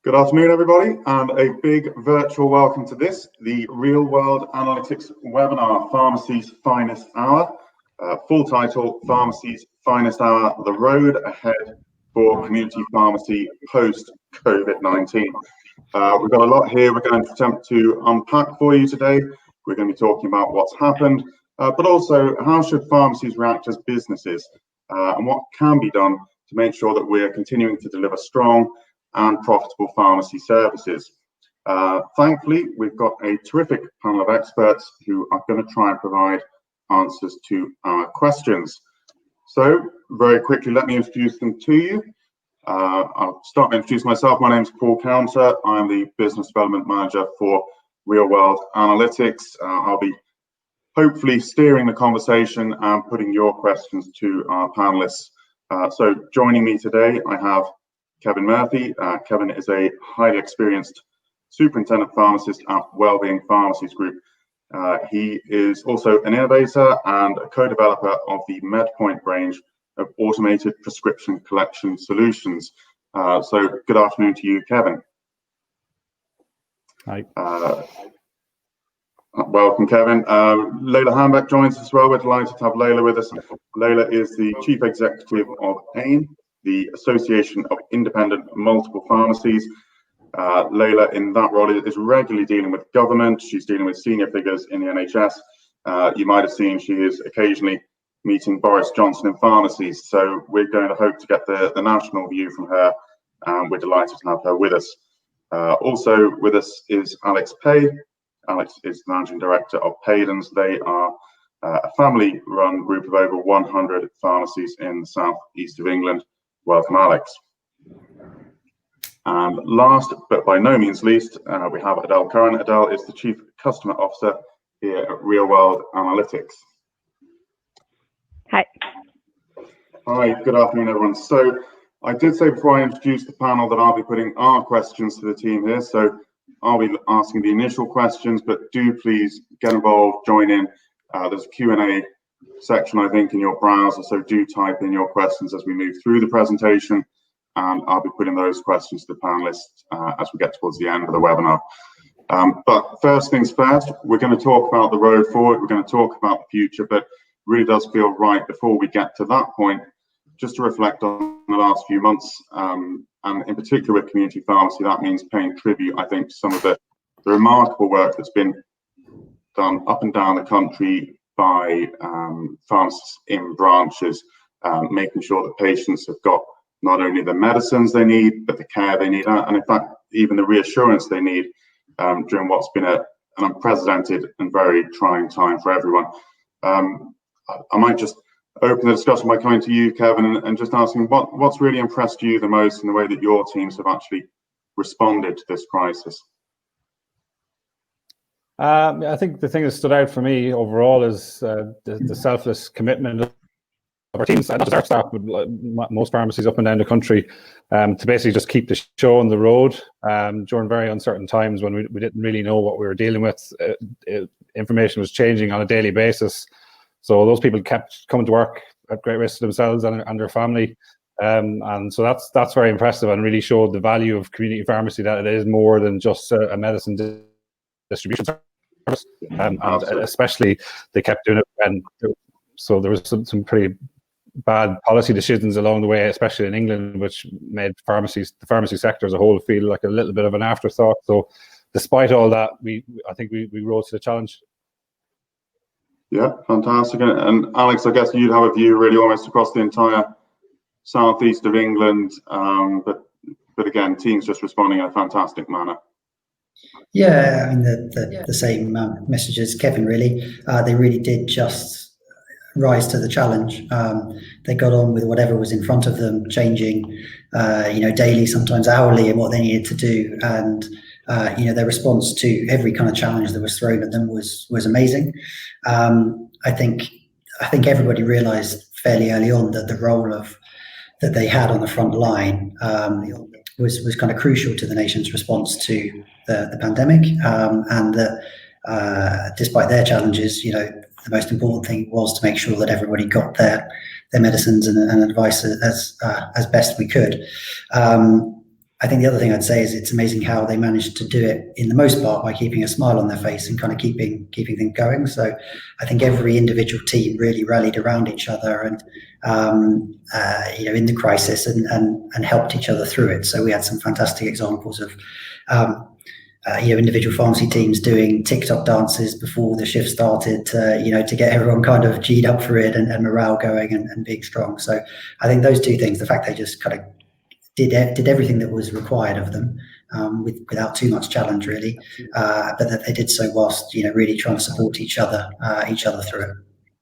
Good afternoon, everybody, and a big virtual welcome to this, the Real World Analytics webinar, Pharmacy's Finest Hour. Full title, Pharmacy's Finest Hour, the road ahead for community pharmacy post-COVID-19. We've got a lot here we're going to attempt to unpack for you today. We're going to be talking about what's happened, but also how should pharmacies react as businesses, and what can be done to make sure that we're continuing to deliver strong and profitable pharmacy services. Thankfully, we've got a terrific panel of experts who are going to try and provide answers to our questions. So, very quickly, let me introduce them to you. I'll start by introducing myself. My name is Paul Counter. I'm the Business Development Manager for Real World Analytics. I'll be hopefully steering the conversation and putting your questions to our panelists. So, joining me today, I have Kevin Murphy. Kevin is a highly experienced superintendent pharmacist at Wellbeing Pharmacies Group. He is also an innovator and a co-developer of the MedPoint range of automated prescription collection solutions. So good afternoon to you, Kevin. Hi. Welcome, Kevin. Leyla Hambeck joins us as well. We're delighted to have Leyla with us. Leyla is the Chief Executive of AIM, the Association of Independent Multiple Pharmacies. Leyla, in that role, is regularly dealing with government. She's dealing with senior figures in the NHS. You might have seen she is occasionally meeting Boris Johnson in pharmacies. So we're going to hope to get the national view from her, and we're delighted to have her with us. Also with us is Alex Pay. Alex is the Managing Director of Paydens. They are a family-run group of over 100 pharmacies in the south-east of England. Welcome, Alex. And last, but by no means least, we have Adele Curran. Adele is the Chief Customer Officer here at Real World Analytics. Hi. Hi, good afternoon, everyone. So I did say before I introduce the panel that I'll be putting our questions to the team here. So I'll be asking the initial questions, but do please get involved, join in. There's a Q&A section, I think, in your browser, so do type in your questions as we move through the presentation, and I'll be putting those questions to the panelists as we get towards the end of the webinar. But first things first, we're going to talk about the road forward, we're going to talk about the future, but really does feel right before we get to that point, just to reflect on the last few months, and in particular with community pharmacy. That means paying tribute, I think, to some of the remarkable work that's been done up and down the country by pharmacists in branches, making sure that patients have got not only the medicines they need, but the care they need, and in fact, even the reassurance they need during what's been an unprecedented and very trying time for everyone. I might just open the discussion by coming to you, Kevin, and just asking what's really impressed you the most in the way that your teams have actually responded to this crisis. I think the thing that stood out for me overall is the selfless commitment of our teams, not just our staff, but most pharmacies up and down the country, to basically just keep the show on the road during very uncertain times when we didn't really know what we were dealing with. Information was changing on a daily basis. So those people kept coming to work at great risk to themselves and their family. And so that's very impressive and really showed the value of community pharmacy, that it is more than just a medicine distribution service. And especially they kept doing it. And so there was some pretty bad policy decisions along the way, especially in England, which made the pharmacy sector as a whole feel like a little bit of an afterthought. So despite all that, I think we rose to the challenge. Yeah, fantastic. And Alex, I guess you'd have a view really almost across the entire southeast of England, but again, teams just responding in a fantastic manner. Yeah, I mean the same message as Kevin. Really, they really did just rise to the challenge. They got on with whatever was in front of them, changing, daily, sometimes hourly, and what they needed to do. And their response to every kind of challenge that was thrown at them was amazing. I think everybody realised fairly early on that the role that they had on the front line was kind of crucial to the nation's response to the pandemic, and that despite their challenges, the most important thing was to make sure that everybody got their medicines and advice as best we could. I think the other thing I'd say is it's amazing how they managed to do it in the most part by keeping a smile on their face and kind of keeping things going. So I think every individual team really rallied around each other and in the crisis and helped each other through it. So we had some fantastic examples of individual pharmacy teams doing TikTok dances before the shift started to get everyone kind of G'd up for it and morale going and being strong. So I think those two things, the fact they just kind of did everything that was required of them without too much challenge really, but that they did so whilst really trying to support each other through it.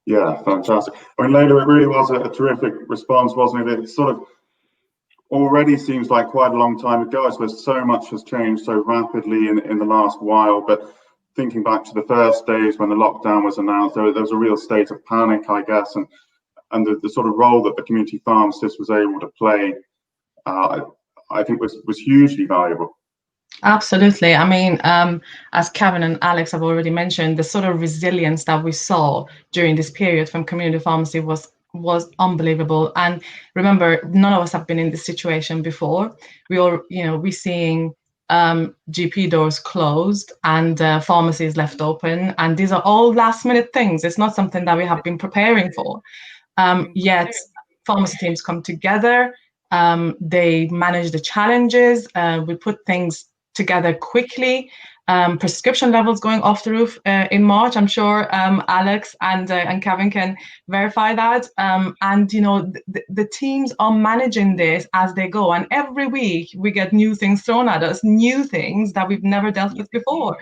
Yeah, fantastic. I mean, Leyla, it really was a terrific response, wasn't it? It sort of already seems like quite a long time ago. I suppose so much has changed so rapidly in the last while, but thinking back to the first days when the lockdown was announced, there was a real state of panic, I guess, and the sort of role that the community pharmacist was able to play, I think was hugely valuable. Absolutely. I mean, as Kevin and Alex have already mentioned, the sort of resilience that we saw during this period from community pharmacy was unbelievable. And remember, none of us have been in this situation before. We're seeing GP doors closed and pharmacies left open, and these are all last minute things. It's not something that we have been preparing for. Yet pharmacy teams come together. They manage the challenges. We put things together quickly. Prescription levels going off the roof in March. I'm sure Alex and Kevin can verify that. And the teams are managing this as they go. And every week we get new things thrown at us, new things that we've never dealt with before.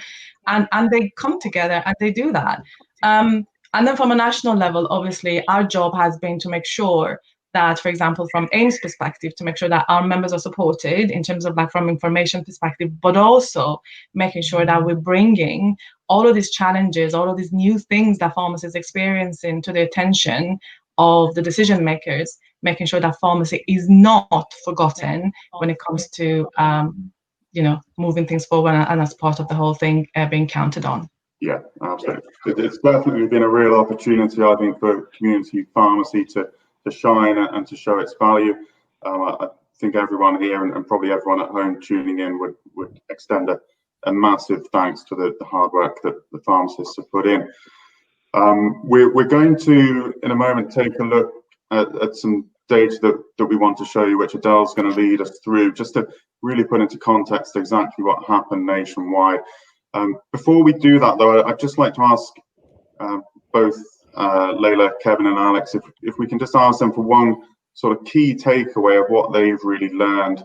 And they come together and they do that. And then from a national level, obviously, our job has been to make sure that, for example, from AIM's perspective, to make sure that our members are supported in terms of from information perspective, but also making sure that we're bringing all of these challenges, all of these new things that pharmacists are experiencing to the attention of the decision makers, making sure that pharmacy is not forgotten when it comes to, moving things forward and as part of the whole thing being counted on. Yeah, absolutely. It's definitely been a real opportunity, I think, for community pharmacy to shine and to show its value. I think everyone here and probably everyone at home tuning in would extend a massive thanks to the hard work that the pharmacists have put in. We're going to, in a moment, take a look at some data that we want to show you, which Adele's going to lead us through, just to really put into context exactly what happened nationwide. Before we do that, though, I'd just like to ask both Leyla, Kevin and Alex, if we can just ask them for one sort of key takeaway of what they've really learned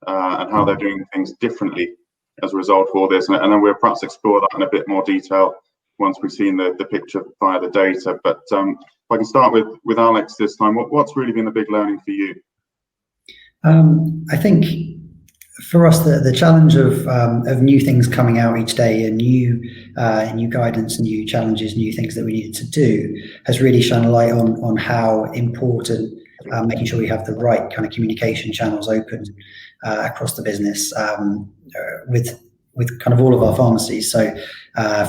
and how they're doing things differently as a result of all this. And then we'll perhaps explore that in a bit more detail once we've seen the picture via the data. But if I can start with Alex this time, what's really been the big learning for you? I think for us, the challenge of new things coming out each day and new guidance, new challenges, new things that we needed to do has really shone a light on how important making sure we have the right kind of communication channels open across the business with kind of all of our pharmacies. So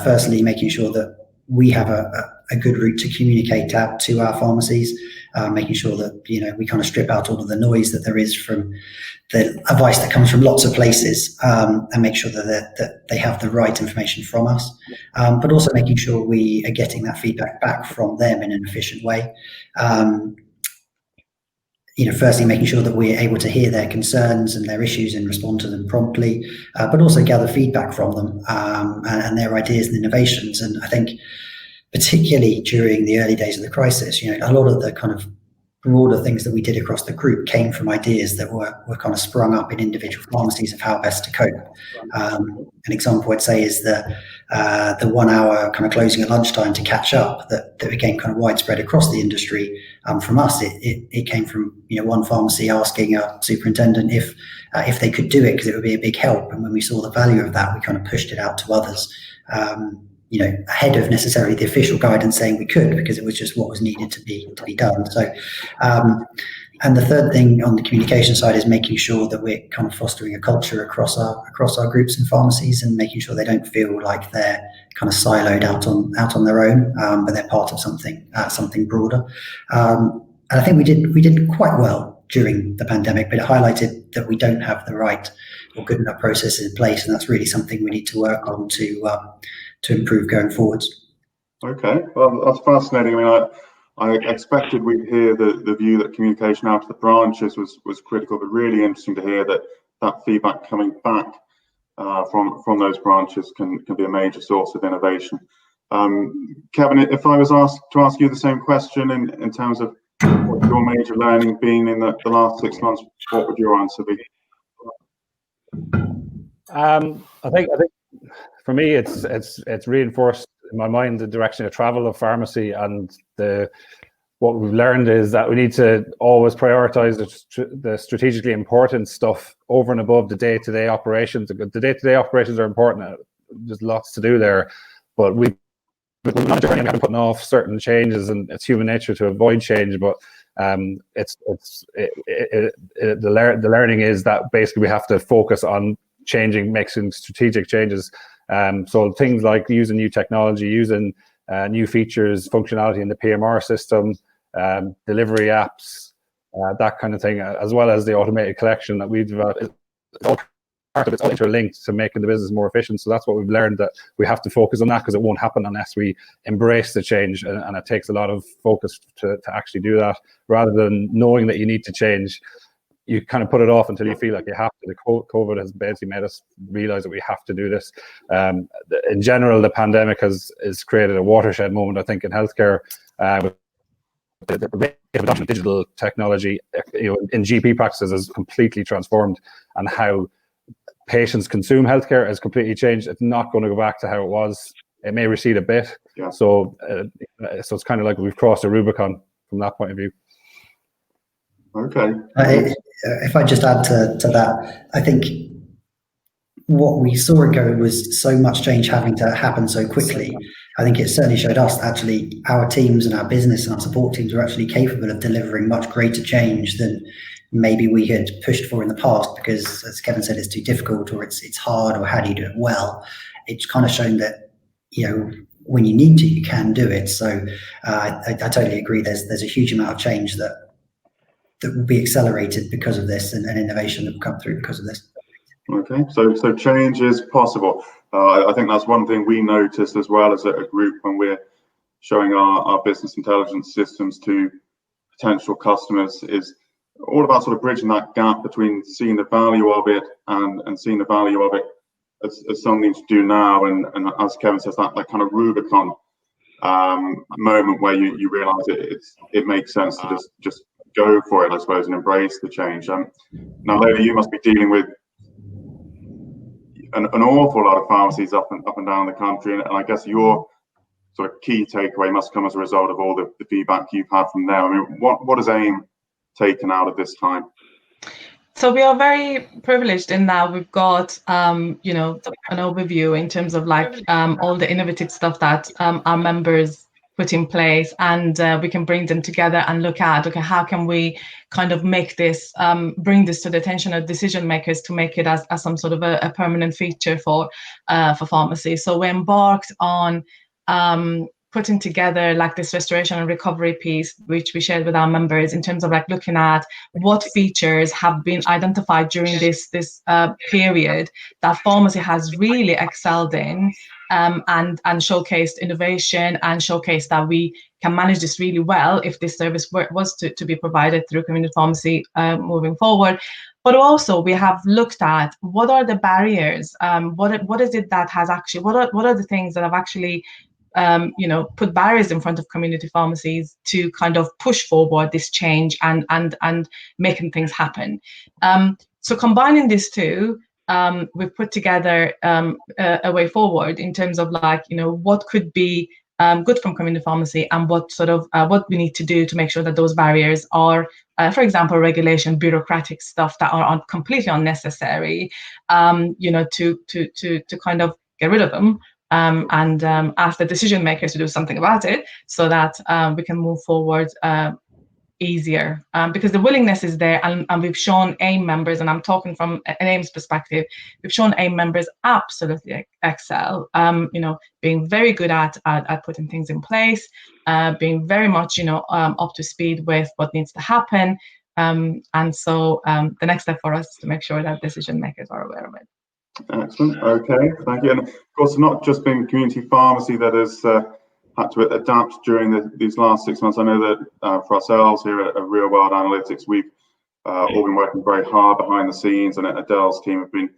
firstly, making sure that we have a good route to communicate out to our pharmacies, making sure that we kind of strip out all of the noise that there is from the advice that comes from lots of places, and make sure that they have the right information from us, but also making sure we are getting that feedback back from them in an efficient way. Firstly, making sure that we're able to hear their concerns and their issues and respond to them promptly, but also gather feedback from them and their ideas and innovations. And I think particularly during the early days of the crisis, a lot of the kind of broader things that we did across the group came from ideas that were kind of sprung up in individual pharmacies of how best to cope. An example I'd say is the 1 hour kind of closing at lunchtime to catch up that became kind of widespread across the industry. From us, it came from one pharmacy asking a superintendent if they could do it because it would be a big help. And when we saw the value of that, we kind of pushed it out to others. Ahead of necessarily the official guidance saying we could, because it was just what was needed to be done. So, and the third thing on the communication side is making sure that we're kind of fostering a culture across our groups and pharmacies, and making sure they don't feel like they're kind of siloed out on their own, but they're part of something broader. And I think we did quite well during the pandemic, but it highlighted that we don't have the right or good enough processes in place, and that's really something we need to work on to improve going forwards. Okay, well, that's fascinating. I mean, I expected we'd hear the view that communication out to the branches was critical, but really interesting to hear that feedback coming back from those branches can be a major source of innovation. Kevin, if I was asked to ask you the same question in terms of what your major learning been in the last 6 months, what would your answer be? I think for me, it's reinforced in my mind the direction of travel of pharmacy, and what we've learned is that we need to always prioritize the strategically important stuff over and above the day-to-day operations. The day-to-day operations are important. There's lots to do there, but we've been putting off certain changes, and it's human nature to avoid change. But the learning is that basically we have to focus on making strategic changes. So things like using new technology, using new features, functionality in the PMR system, delivery apps, that kind of thing, as well as the automated collection that we've developed. It's all part of it's all interlinked to making the business more efficient. So that's what we've learned, that we have to focus on that, because it won't happen unless we embrace the change, and it takes a lot of focus to actually do that, rather than knowing that you need to change. You kind of put it off until you feel like you have to. The COVID has basically made us realize that we have to do this. In general, the pandemic has created a watershed moment, I think, in healthcare. With the adoption of digital technology, in GP practices has completely transformed, and how patients consume healthcare has completely changed. It's not going to go back to how it was. It may recede a bit. Yeah. So it's kind of like we've crossed a Rubicon from that point of view. Okay. If I just add to that, I think what we saw ago was so much change having to happen so quickly. I think it certainly showed us that actually our teams and our business and our support teams were actually capable of delivering much greater change than maybe we had pushed for in the past, because, as Kevin said, it's too difficult, or it's hard, or how do you do it well? It's kind of shown that, when you need to, you can do it. So I totally agree. There's a huge amount of change that will be accelerated because of this, and innovation that will come through because of this. Okay, so change is possible. I think that's one thing we noticed as well as a group when we're showing our business intelligence systems to potential customers, is all about sort of bridging that gap between seeing the value of it and seeing the value of it as something to do now, and as Kevin says, that kind of Rubicon moment where you realise it makes sense to just go for it, I suppose, and embrace the change. Now, Leyla, you must be dealing with an awful lot of pharmacies up and down the country, and I guess your sort of key takeaway must come as a result of all the feedback you've had from them. I mean, what has AIM taken out of this time? So we are very privileged in that we've got an overview in terms of all the innovative stuff that our members put in place, and we can bring them together and look at, okay, how can we kind of make this, bring this to the attention of decision makers to make it as some sort of a permanent feature for pharmacy. So we embarked on putting together this restoration and recovery piece, which we shared with our members, in terms of looking at what features have been identified during this period that pharmacy has really excelled in, and showcased innovation, and showcased that we can manage this really well if this service was to be provided through community pharmacy moving forward. But also we have looked at what are the barriers, what is it that has actually, what are the things that have actually put barriers in front of community pharmacies to kind of push forward this change and making things happen. So combining these two, we've put together a way forward in terms of what could be good from community pharmacy, and what we need to do to make sure that those barriers are, for example, regulation, bureaucratic stuff that are completely unnecessary, to kind of get rid of them. And ask the decision makers to do something about it, so that we can move forward easier, because the willingness is there, and we've shown AIM members, and I'm talking from an AIM's perspective, we've shown AIM members absolutely excel, being very good at putting things in place, being very much up to speed with what needs to happen, And so the next step for us is to make sure that decision makers are aware of it. Excellent. Okay, thank you. And of course, it's not just been community pharmacy that has had to adapt during these last 6 months. I know that for ourselves here at Real World Analytics, we've all been working very hard behind the scenes, and Adele's team have been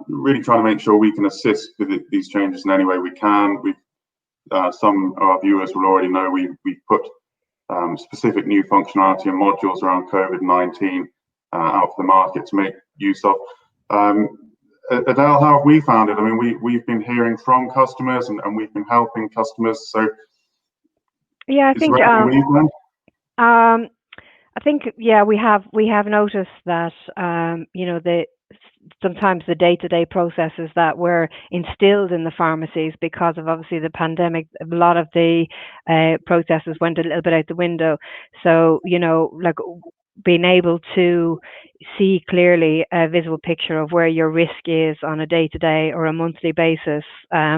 really trying to make sure we can assist with these changes in any way we can. Some of our viewers will already know we've put specific new functionality and modules around COVID-19 out for the market to make use of. Adele, how have we found it? I mean, we've been hearing from customers and we've been helping customers. So yeah, I think yeah, we have noticed that you know, sometimes the day-to-day processes that were instilled in the pharmacies because of obviously the pandemic, a lot of the processes went a little bit out the window. So, you know, like being able to see clearly a visual picture of where your risk is on a day-to-day or a monthly basis,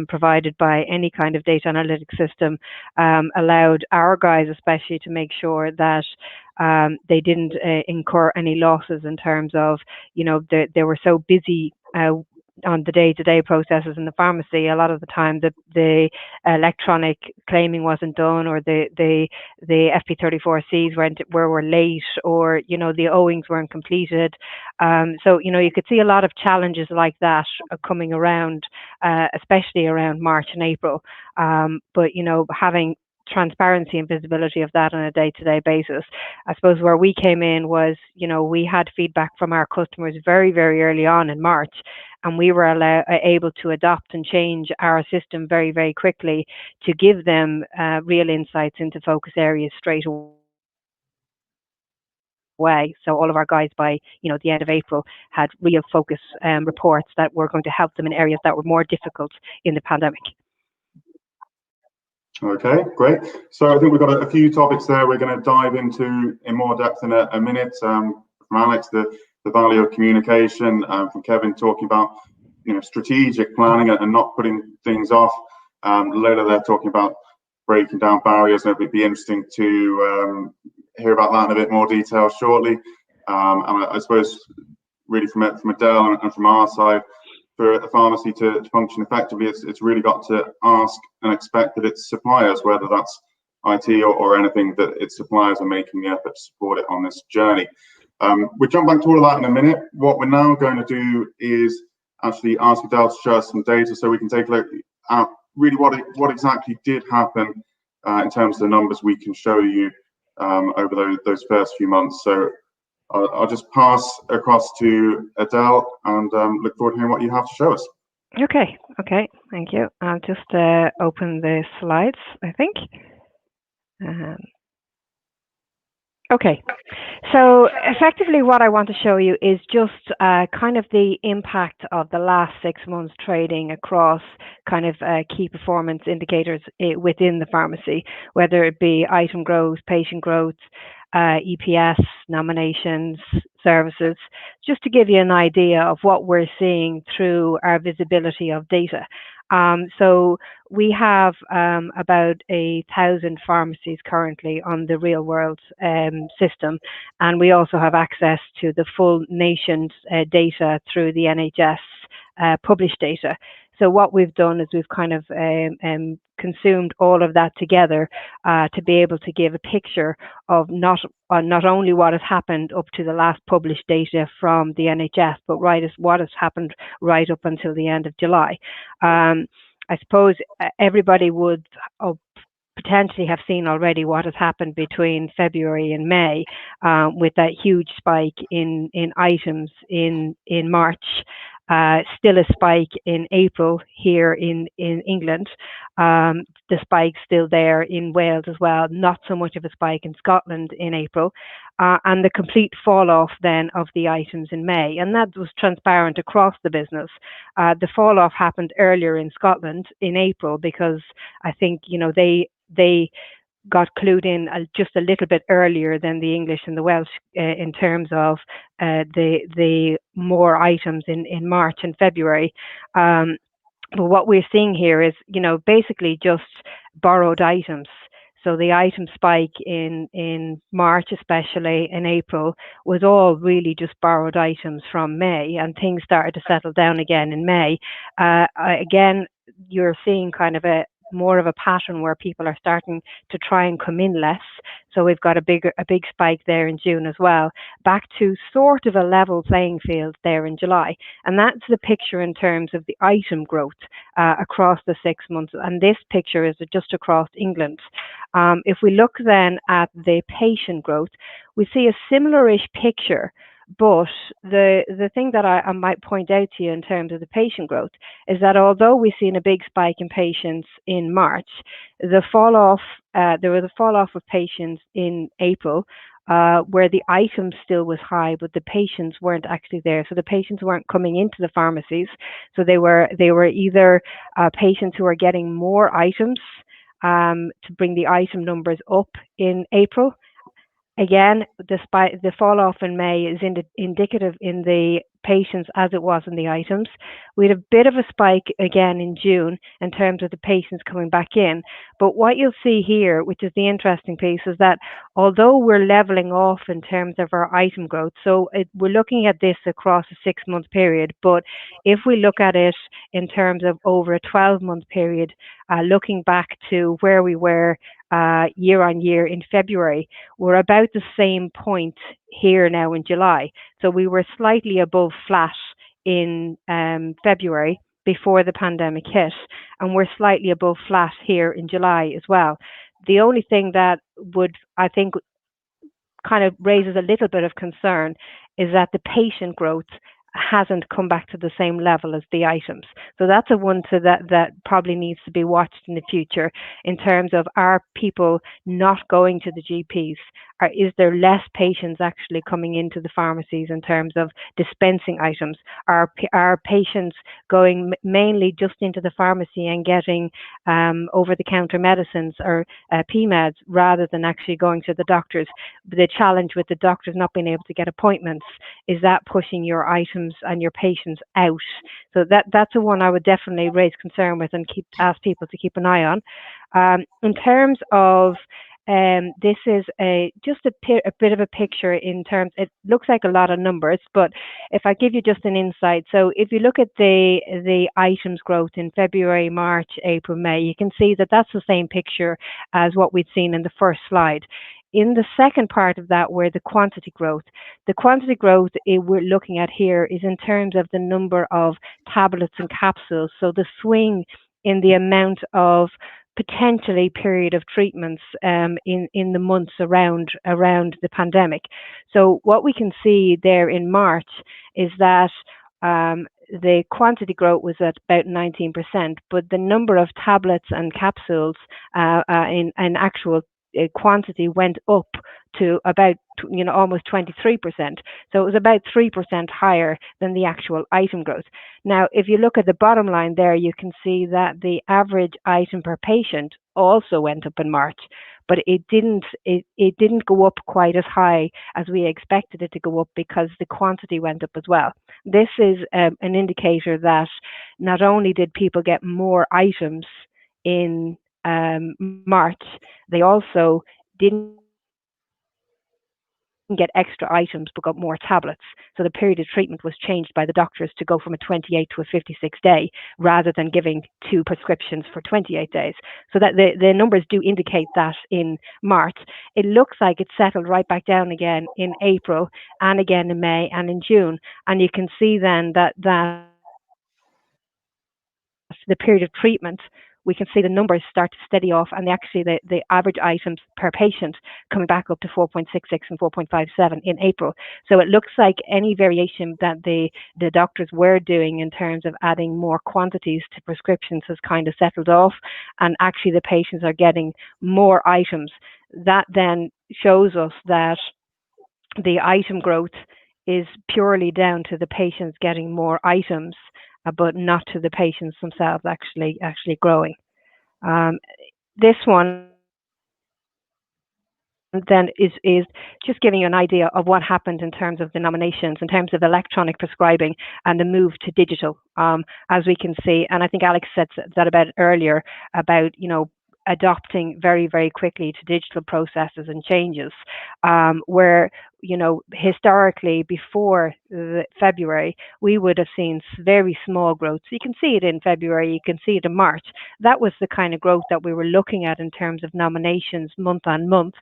provided by any kind of data analytics system, allowed our guys especially to make sure that they didn't incur any losses in terms of, you know, they were so busy on the day-to-day processes in the pharmacy. A lot of the time the electronic claiming wasn't done, or the FP34Cs were late, or, you know, the owings weren't completed. So, you know, you could see a lot of challenges like that coming around, especially around March and April. But, you know, having transparency and visibility of that on a day-to-day basis, I suppose where we came in was, you know, we had feedback from our customers very, very early on in March, and we were able to adopt and change our system very, very quickly to give them real insights into focus areas straight away. So all of our guys by, you know, the end of April had real focus reports that were going to help them in areas that were more difficult in the pandemic. Okay, great. So I think we've got a few topics there we're going to dive into in more depth in a minute. From Alex, the value of communication. From Kevin, talking about, you know, strategic planning and not putting things off. Leyla, they're talking about breaking down barriers, and it'd be interesting to hear about that in a bit more detail shortly. And I suppose really from Adele and from our side, for a pharmacy to function effectively, it's really got to ask and expect that its suppliers, whether that's IT or anything, that its suppliers are making the effort to support it on this journey. We'll jump back to all of that in a minute. What we're now going to do is actually ask Adele to show us some data so we can take a look at really what exactly did happen in terms of the numbers we can show you over those first few months. So I'll just pass across to Adele and look forward to hearing what you have to show us. Okay, thank you. I'll just open the slides, I think. Okay, so effectively what I want to show you is just kind of the impact of the last 6 months trading across kind of key performance indicators within the pharmacy, whether it be item growth, patient growth, EPS, nominations, services, just to give you an idea of what we're seeing through our visibility of data. So we have about 1,000 pharmacies currently on the Real World system, and we also have access to the full nation's data through the NHS published data. So what we've done is we've kind of consumed all of that together to be able to give a picture of not only what has happened up to the last published data from the NHS, but what has happened right up until the end of July. I suppose everybody would potentially have seen already what has happened between February and May, with that huge spike in items in March. Still a spike in April here in England. The spike's still there in Wales as well. Not so much of a spike in Scotland in April. And the complete fall off then of the items in May. And that was transparent across the business. The fall off happened earlier in Scotland in April because I think, you know, they got clued in just a little bit earlier than the English and the Welsh in terms of the more items in March and February. But what we're seeing here is, you know, basically just borrowed items. So the item spike in March, especially in April, was all really just borrowed items from May, and things started to settle down again in May. Again, you're seeing kind of more of a pattern where people are starting to try and come in less. So we've got a big spike there in June as well, back to sort of a level playing field there in July. And that's the picture in terms of the item growth across the 6 months. And this picture is just across England. If we look then at the patient growth, we see a similar-ish picture. But the thing that I might point out to you in terms of the patient growth is that although we've seen a big spike in patients in March, the fall off, there was a fall off of patients in April, where the item still was high, but the patients weren't actually there. So the patients weren't coming into the pharmacies. So they were either patients who are getting more items to bring the item numbers up in April. Again, despite the fall off in May is indicative in the patients as it was in the items. We had a bit of a spike again in June in terms of the patients coming back in. But what you'll see here, which is the interesting piece, is that although we're leveling off in terms of our item growth, so we're looking at this across a 6-month period, but if we look at it in terms of over a 12-month period, looking back to where we were year on year in February, we're about the same point here now in July. So we were slightly above flat in February before the pandemic hit, and we're slightly above flat here in July as well. The only thing that would, I think, kind of raises a little bit of concern is that the patient growth hasn't come back to the same level as the items. So that's a one to that probably needs to be watched in the future in terms of, are people not going to the GPs? Or is there less patients actually coming into the pharmacies in terms of dispensing items? Are patients going mainly just into the pharmacy and getting over-the-counter medicines or PMEDs rather than actually going to the doctors? The challenge with the doctors not being able to get appointments, is that pushing your items and your patients out? So that's a one I would definitely raise concern with and ask people to keep an eye on. In terms of this is just a bit of a picture in terms, it looks like a lot of numbers, but if I give you just an insight, so if you look at the items growth in February, March, April, May, you can see that that's the same picture as what we'd seen in the first slide. In the second part of that, where the quantity growth we're looking at here is in terms of the number of tablets and capsules. So the swing in the amount of potentially period of treatments in the months around the pandemic. So what we can see there in March is that the quantity growth was at about 19%, but the number of tablets and capsules in actual quantity went up to about almost 23%. So it was about 3% higher than the actual item growth. Now, if you look at the bottom line there, you can see that the average item per patient also went up in March, but it didn't go up quite as high as we expected it to go up because the quantity went up as well. This is an indicator that not only did people get more items in March, they also didn't get extra items but got more tablets. So the period of treatment was changed by the doctors to go from a 28 to a 56 day rather than giving 2 prescriptions for 28 days. So that the numbers do indicate that in March. It looks like it settled right back down again in April and again in May and in June. And you can see then that the period of treatment, we can see the numbers start to steady off, and actually the average items per patient coming back up to 4.66 and 4.57 in April. So it looks like any variation that the doctors were doing in terms of adding more quantities to prescriptions has kind of settled off, and actually the patients are getting more items. That then shows us that the item growth is purely down to the patients getting more items, but not to the patients themselves actually growing. This one then is just giving you an idea of what happened in terms of the nominations, in terms of electronic prescribing and the move to digital, as we can see. And I think Alex said that about earlier, about adopting very, very quickly to digital processes and changes, where, historically before February, we would have seen very small growth. So you can see it in February, you can see it in March. That was the kind of growth that we were looking at in terms of nominations month on month.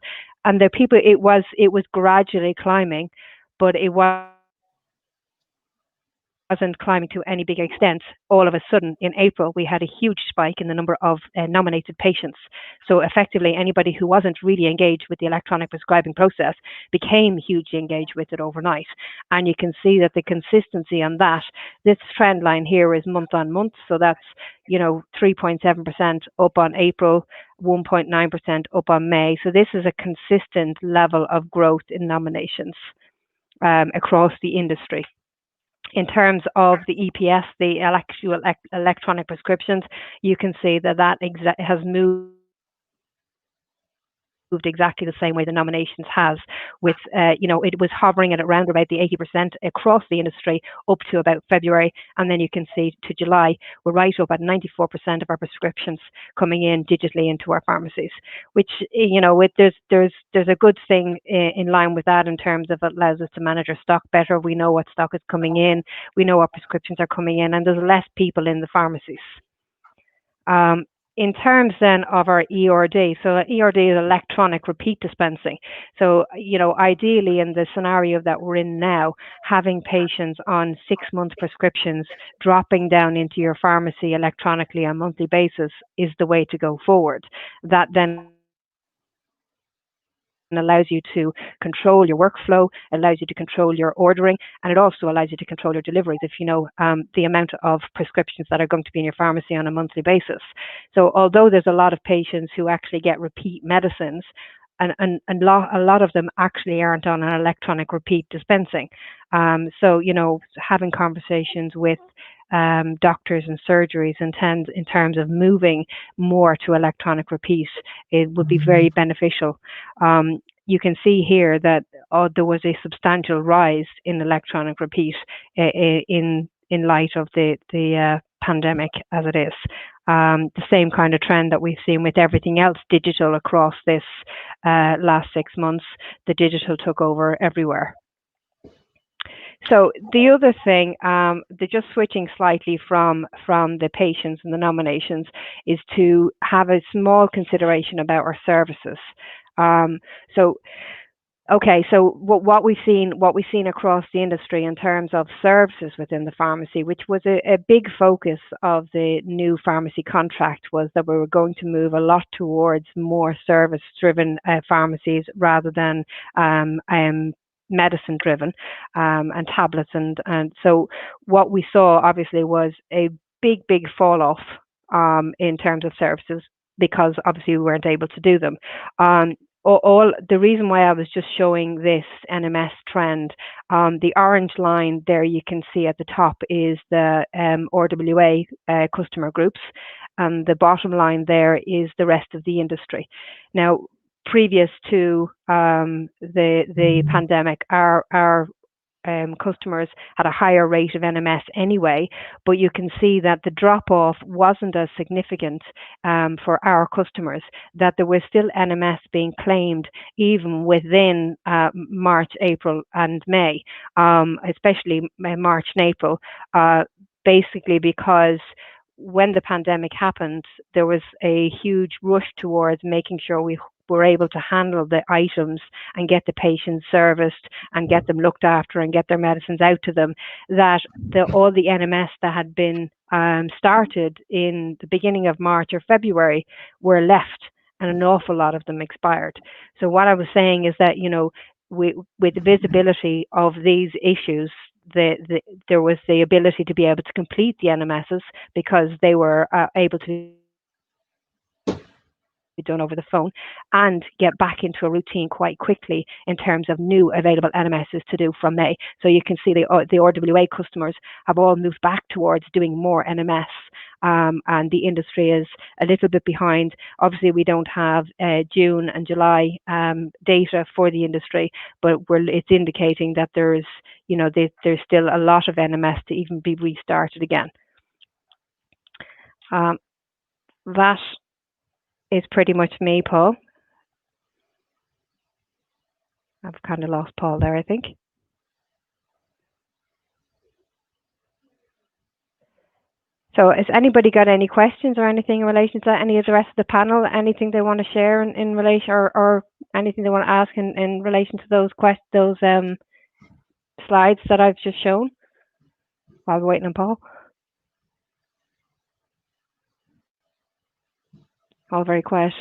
And it was gradually climbing, but it wasn't climbing to any big extent. All of a sudden in April, we had a huge spike in the number of nominated patients. So effectively, anybody who wasn't really engaged with the electronic prescribing process became hugely engaged with it overnight. And you can see that the consistency on that, this trend line here is month on month. So that's, 3.7% up on April, 1.9% up on May. So this is a consistent level of growth in nominations across the industry. In terms of the EPS, the actual electronic prescriptions, you can see that has moved exactly the same way the nominations has, with it was hovering at around about the 80% across the industry up to about February, and then you can see to July we're right up at 94% of our prescriptions coming in digitally into our pharmacies, which there's a good thing in line with that in terms of it allows us to manage our stock better. We know what stock is coming in, we know what prescriptions are coming in, and there's less people in the pharmacies. In terms then of our ERD, so ERD is electronic repeat dispensing. So, ideally in the scenario that we're in now, having patients on 6-month prescriptions dropping down into your pharmacy electronically on a monthly basis is the way to go forward. That then allows you to control your workflow, allows you to control your ordering, and it also allows you to control your deliveries if you know the amount of prescriptions that are going to be in your pharmacy on a monthly basis. So although there's a lot of patients who actually get repeat medicines, and a lot of them actually aren't on an electronic repeat dispensing. So, having conversations with doctors and surgeries in terms of moving more to electronic repeat, it would be very beneficial. You can see here that there was a substantial rise in electronic repeat in light of the pandemic as it is. The same kind of trend that we've seen with everything else digital across this last 6 months, the digital took over everywhere. So the other thing, just switching slightly from the patients and the nominations, is to have a small consideration about our services. So what we've seen across the industry in terms of services within the pharmacy, which was a big focus of the new pharmacy contract, was that we were going to move a lot towards more service-driven pharmacies rather than medicine driven and tablets, and so what we saw obviously was a big fall off in terms of services, because obviously we weren't able to do them. The reason why I was just showing this NMS trend, the orange line there you can see at the top is the RWA customer groups, and the bottom line there is the rest of the industry. Now, previous to the pandemic, our customers had a higher rate of NMS anyway, but you can see that the drop-off wasn't as significant for our customers, that there was still NMS being claimed even within March, April and May, especially March and April, basically because when the pandemic happened, there was a huge rush towards making sure we were able to handle the items and get the patients serviced and get them looked after and get their medicines out to them, that all the NMS that had been started in the beginning of March or February were left, and an awful lot of them expired. So what I was saying is that, with the visibility of these issues, there was the ability to be able to complete the NMSs because they were able to be done over the phone and get back into a routine quite quickly in terms of new available NMSs to do from May. So you can see the RWA customers have all moved back towards doing more NMS, and the industry is a little bit behind. Obviously, we don't have June and July data for the industry, but it's indicating that there's still a lot of NMS to even be restarted again. That is pretty much me, Paul. I've kind of lost Paul there, I think. So has anybody got any questions or anything in relation to that? Any of the rest of the panel, anything they want to share in relation, or anything they want to ask in relation to those slides that I've just shown while we're waiting on Paul? All very quiet.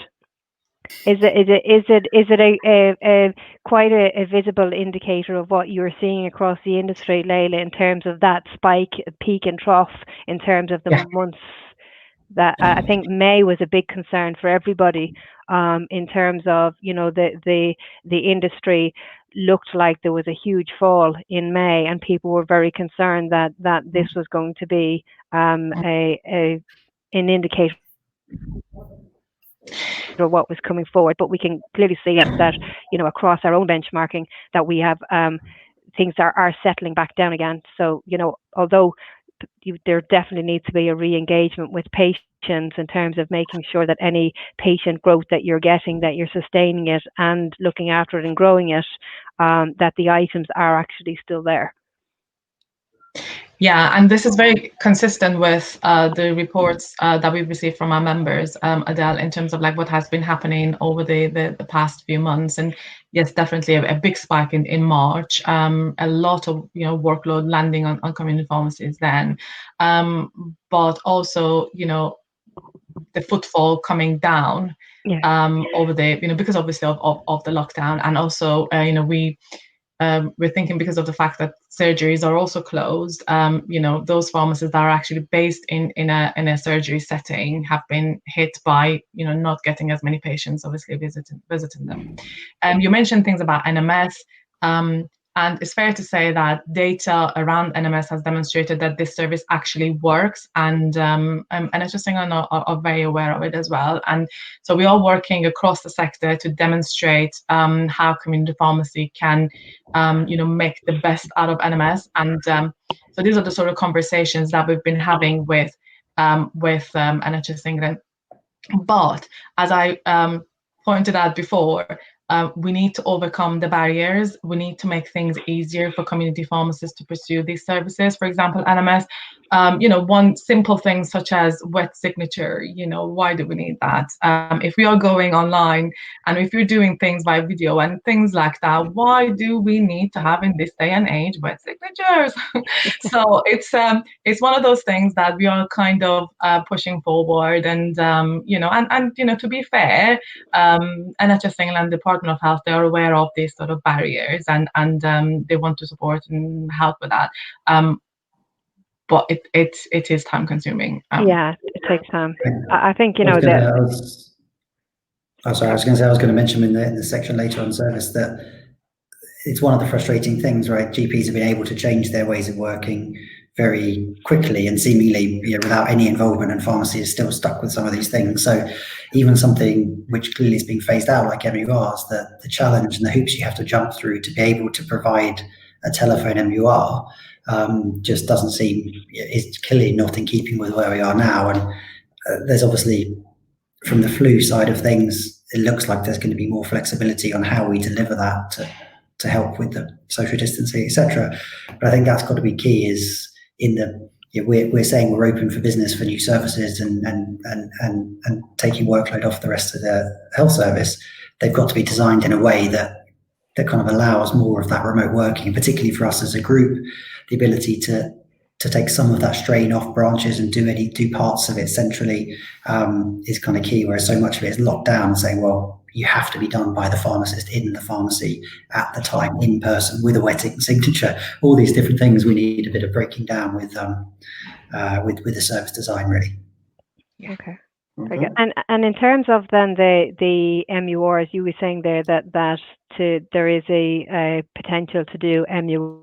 Is it a quite a visible indicator of what you're seeing across the industry, Leyla, in terms of that spike, peak and trough, in terms of the months that I think May was a big concern for everybody, in terms of, you know, the industry looked like there was a huge fall in May, and people were very concerned that this was going to be an indicator of what was coming forward. But we can clearly see that, you know, across our own benchmarking, that we have things are settling back down again. So, you know, although there definitely needs to be a re-engagement with patients in terms of making sure that any patient growth that you're getting, that you're sustaining it and looking after it and growing it, that the items are actually still there. Yeah, and this is very consistent with the reports that we've received from our members, Adele, in terms of like what has been happening over the past few months. And yes, definitely a big spike in March, a lot of, you know, workload landing on community pharmacies then, but also, you know, the footfall coming down over the, you know, because obviously of the lockdown, and also, you know, we're thinking because of the fact that surgeries are also closed, you know, those pharmacies that are actually based in a surgery setting have been hit by, you know, not getting as many patients obviously visiting them. You mentioned things about NMS, and it's fair to say that data around NMS has demonstrated that this service actually works, and NHS England are very aware of it as well. And so we are working across the sector to demonstrate how community pharmacy can, you know, make the best out of NMS. And so these are the sort of conversations that we've been having with NHS England. But as I pointed out before, we need to overcome the barriers. We need to make things easier for community pharmacists to pursue these services. For example, NMS, you know, one simple thing such as wet signature, you know, why do we need that? If we are going online and if you're doing things by video and things like that, why do we need to have in this day and age wet signatures? So it's one of those things that we are kind of pushing forward, and you know, and you know, to be fair, NHS England, Department of Health, they are aware of these sort of barriers, and they want to support and help with that. But it is time consuming. Yeah, it takes time. I think, you know, I was going to say, I was going to mention in the section later on service that it's one of the frustrating things, right? GPs have been able to change their ways of working very quickly and seemingly, you know, without any involvement, and pharmacy is still stuck with some of these things. So even something which clearly is being phased out, like MURs, the challenge and the hoops you have to jump through to be able to provide a telephone MUR just doesn't seem, is clearly not in keeping with where we are now. And there's obviously, from the flu side of things, it looks like there's going to be more flexibility on how we deliver that to help with the social distancing, etc. But I think that's got to be key, is in the, you know, we're saying we're open for business for new services and taking workload off the rest of the health service. They've got to be designed in a way that kind of allows more of that remote working, particularly for us as a group, the ability to take some of that strain off branches and do parts of it centrally is kind of key, whereas so much of it is locked down and saying, well, you have to be done by the pharmacist in the pharmacy at the time, in person, with a wet signature. All these different things we need a bit of breaking down with the service design, really. Okay. Very good. And in terms of then the MURs, you were saying there that there is a potential to do MURs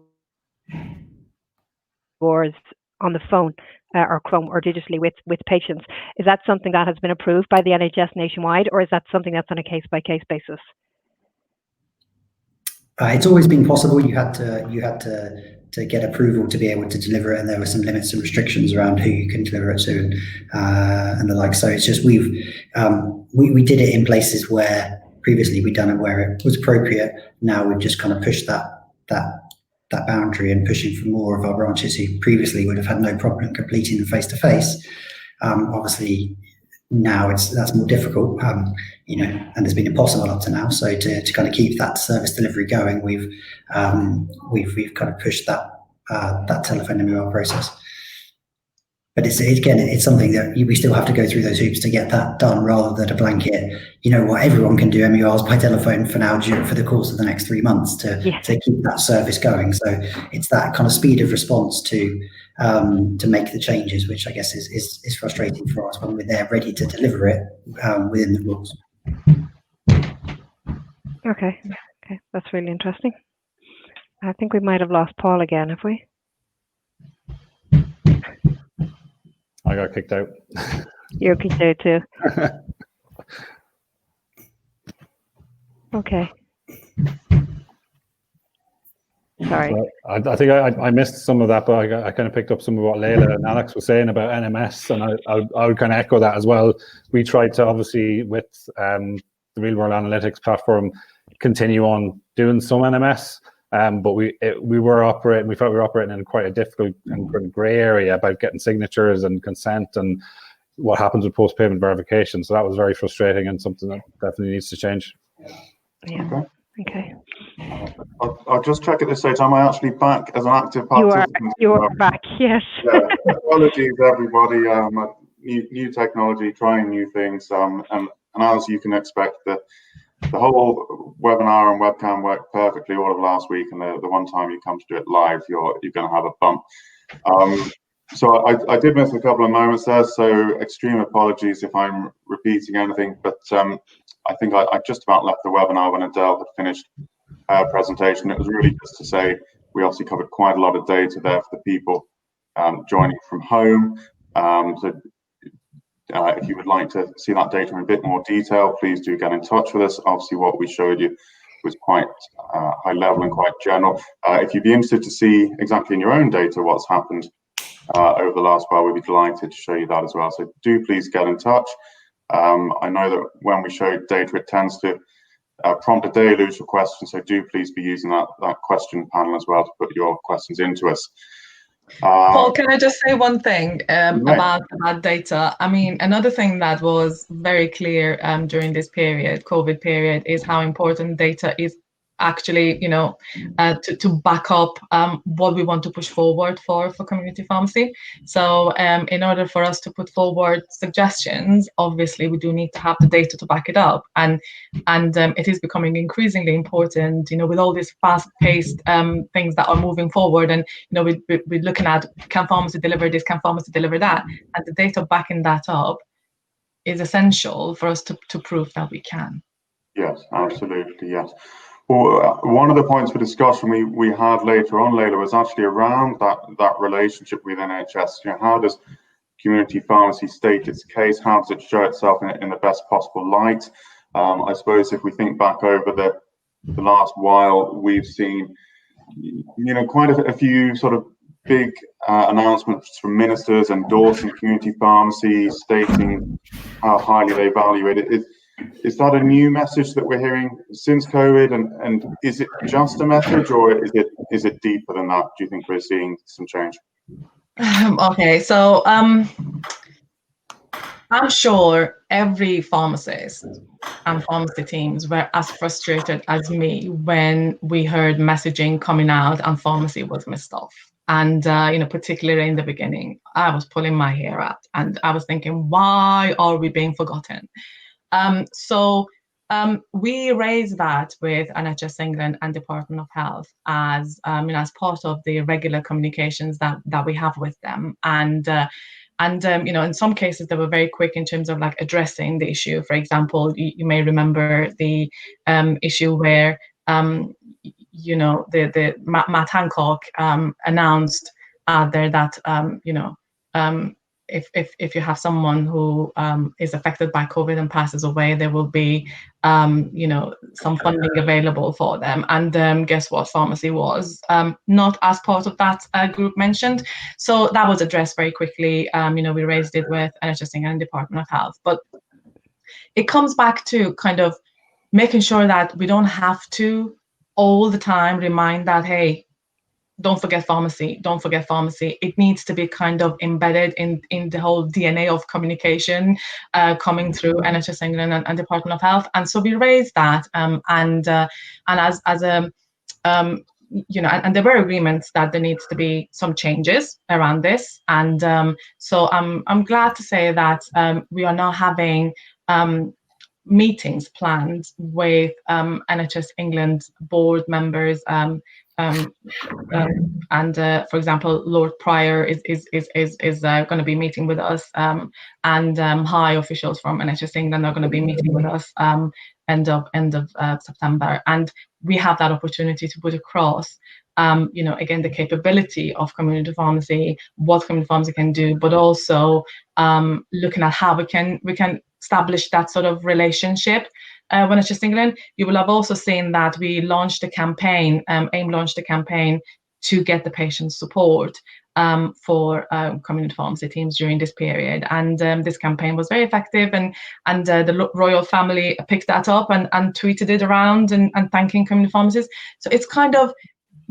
on the phone or Chrome or digitally with patients. Is that something that has been approved by the NHS nationwide, or is that something that's on a case-by-case basis? It's always been possible. You had to get approval to be able to deliver it, and there were some limits and restrictions around who you can deliver it to, and the like. So it's just we did it in places where previously we'd done it where it was appropriate. Now we've just kind of pushed that boundary and pushing for more of our branches who previously would have had no problem completing them face to face. Obviously now that's more difficult, and it's been impossible up to now. So to kind of keep that service delivery going, we've kind of pushed that telephone MUR process. But it's something that we still have to go through those hoops to get that done, rather than a blanket. Everyone can do MURs by telephone for now for the course of the next 3 months to keep that service going. So it's that kind of speed of response to make the changes, which I guess is frustrating for us when we're there ready to deliver it within the rules. Okay, that's really interesting. I think we might have lost Paul again, have we? I got kicked out. You're kicked out too. Okay. Sorry. So I think I missed some of that, but I kind of picked up some of what Leyla and Alex were saying about NMS, and I would kind of echo that as well. We tried to, obviously, with the Real World Analytics platform, continue on doing some NMS. But we felt we were operating in quite a difficult and grey area about getting signatures and consent and what happens with post-payment verification. So that was very frustrating and something that definitely needs to change. Yeah. Okay. I'll just check at this stage. Am I actually back as an active participant? You are back, yes. Yeah. Apologies, everybody. New technology, trying new things, and as you can expect, the whole webinar and webcam worked perfectly all of last week, and the one time you come to do it live, you're going to have a bump. So I did miss a couple of moments there, so extreme apologies if I'm repeating anything, but I think I just about left the webinar when Adele had finished her presentation. It was really just to say we obviously covered quite a lot of data there for the people joining from home. So if you would like to see that data in a bit more detail, please do get in touch with us. Obviously, what we showed you was quite high level and quite general. If you'd be interested to see exactly in your own data what's happened over the last while, we'd be delighted to show you that as well. So do please get in touch. I know that when we show data, it tends to prompt a deluge of questions, so do please be using that question panel as well to put your questions into us. Paul, can I just say one thing about data? I mean, another thing that was very clear during this period, COVID period, is how important data is actually, to back up what we want to push forward for community pharmacy. So in order for us to put forward suggestions, obviously we do need to have the data to back it up, and it is becoming increasingly important, with all these fast-paced things that are moving forward, and we're looking at, can pharmacy deliver this, can pharmacy deliver that, and the data backing that up is essential for us to prove that we can. Yes, absolutely, yes. Well, one of the points for discussion we had later on, Leyla, was actually around that relationship with NHS. How does community pharmacy state its case? How does it show itself in the best possible light? I suppose if we think back over the last while, we've seen, quite a few sort of big announcements from ministers endorsing community pharmacy, stating how highly they value it. Is that a new message that we're hearing since COVID, and is it just a message, or is it deeper than that? Do you think we're seeing some change? Okay, so I'm sure every pharmacist and pharmacy teams were as frustrated as me when we heard messaging coming out and pharmacy was missed off. And particularly in the beginning, I was pulling my hair out, and I was thinking, why are we being forgotten? So we raised that with NHS England and Department of Health as part of the regular communications that we have with them, and in some cases they were very quick in terms of like addressing the issue. For example, you may remember the issue where Matt Hancock announced there that if you have someone who is affected by COVID and passes away, there will be some funding available for them. And guess what? Pharmacy was not as part of that group mentioned, so that was addressed very quickly. We raised it with NHS England and Department of Health, but it comes back to kind of making sure that we don't have to all the time remind that, hey, don't forget pharmacy, don't forget pharmacy. It needs to be kind of embedded in the whole DNA of communication coming through NHS England and Department of Health. And so we raised that, and as a and there were agreements that there needs to be some changes around this. And so I'm glad to say that we are now having meetings planned with NHS England board members, and for example, Lord Pryor is going to be meeting with us, and high officials from NHS England are going to be meeting with us end of September, and we have that opportunity to put across again the capability of community pharmacy, what community pharmacy can do, but also looking at how we can establish that sort of relationship. When it's just England, you will have also seen that we launched a campaign, AIM launched a campaign to get the patient support for community pharmacy teams during this period. And this campaign was very effective, and the royal family picked that up and tweeted it around and thanking community pharmacists. So it's kind of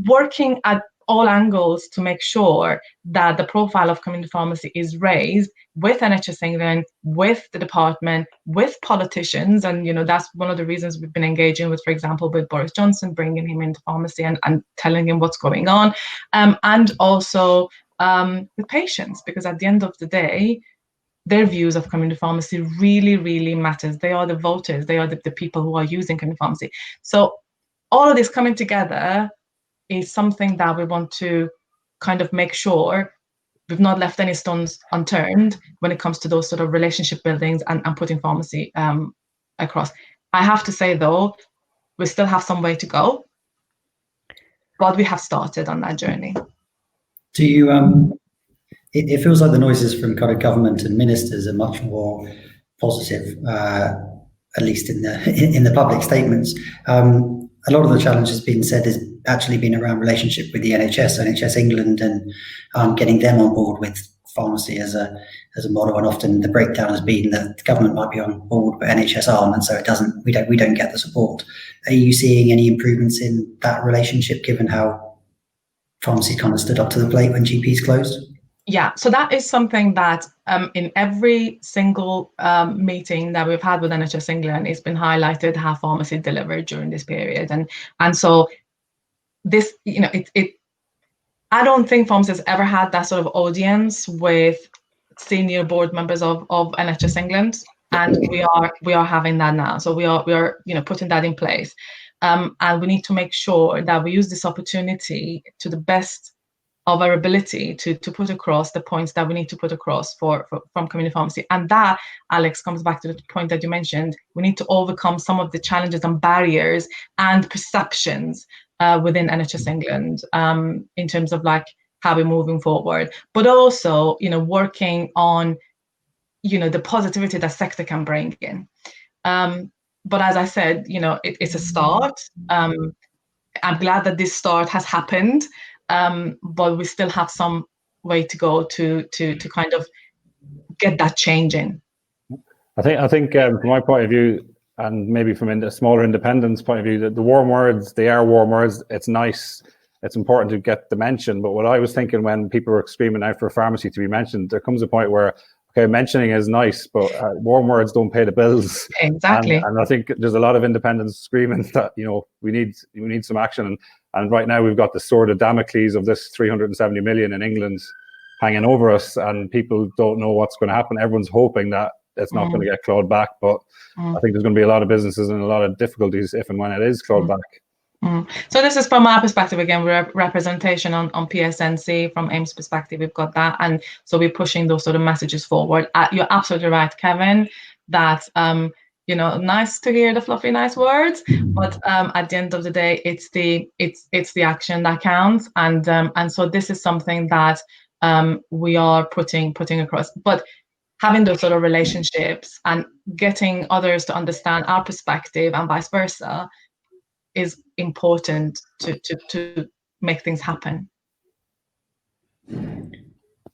working at all angles to make sure that the profile of community pharmacy is raised with NHS England, with the department, with politicians. And that's one of the reasons we've been engaging with, for example, with Boris Johnson, bringing him into pharmacy and telling him what's going on, and also with patients, because at the end of the day, their views of community pharmacy really, really matters. They are the voters, they are the people who are using community pharmacy. So all of this coming together is something that we want to kind of make sure we've not left any stones unturned when it comes to those sort of relationship buildings and putting pharmacy across. I have to say, though, we still have some way to go, but we have started on that journey. Do you, it feels like the noises from kind of government and ministers are much more positive, at least in the public statements. A lot of the challenge has been said has actually been around relationship with the NHS England, and getting them on board with pharmacy as a model. And often the breakdown has been that the government might be on board, but NHS aren't, and so we don't get the support. Are you seeing any improvements in that relationship, given how pharmacy kind of stood up to the plate when GPs closed? Yeah, so that is something that in every single meeting that we've had with NHS England, it's been highlighted how pharmacy delivered during this period, and so this, I don't think pharmacy has ever had that sort of audience with senior board members of NHS England, and we are having that now. So we are putting that in place, and we need to make sure that we use this opportunity to the best of our ability to put across the points that we need to put across from community pharmacy. And that, Alex, comes back to the point that you mentioned. We need to overcome some of the challenges and barriers and perceptions within NHS England in terms of like how we're moving forward, but also working on the positivity that sector can bring in. But as I said, it's a start. I'm glad that this start has happened. But we still have some way to go to kind of get that change in. I think from my point of view, and maybe from a smaller independence point of view, the warm words, they are warm words. It's nice. It's important to get the mention. But what I was thinking when people were screaming out for pharmacy to be mentioned, there comes a point where, okay, mentioning is nice, but warm words don't pay the bills. Exactly. And I think there's a lot of independents screaming that we need some action. And right now we've got the sword of Damocles of this 370 million in England hanging over us, and people don't know what's going to happen. Everyone's hoping that it's not going to get clawed back, but I think there's going to be a lot of businesses and a lot of difficulties if and when it is clawed back. So this is from our perspective, again, representation on PSNC. From AIM's perspective, we've got that, and so we're pushing those sort of messages forward. You're absolutely right, Kevin, that nice to hear the fluffy nice words, but at the end of the day, it's the action that counts. And so this is something that we are putting across. But having those sort of relationships and getting others to understand our perspective and vice versa is important to make things happen.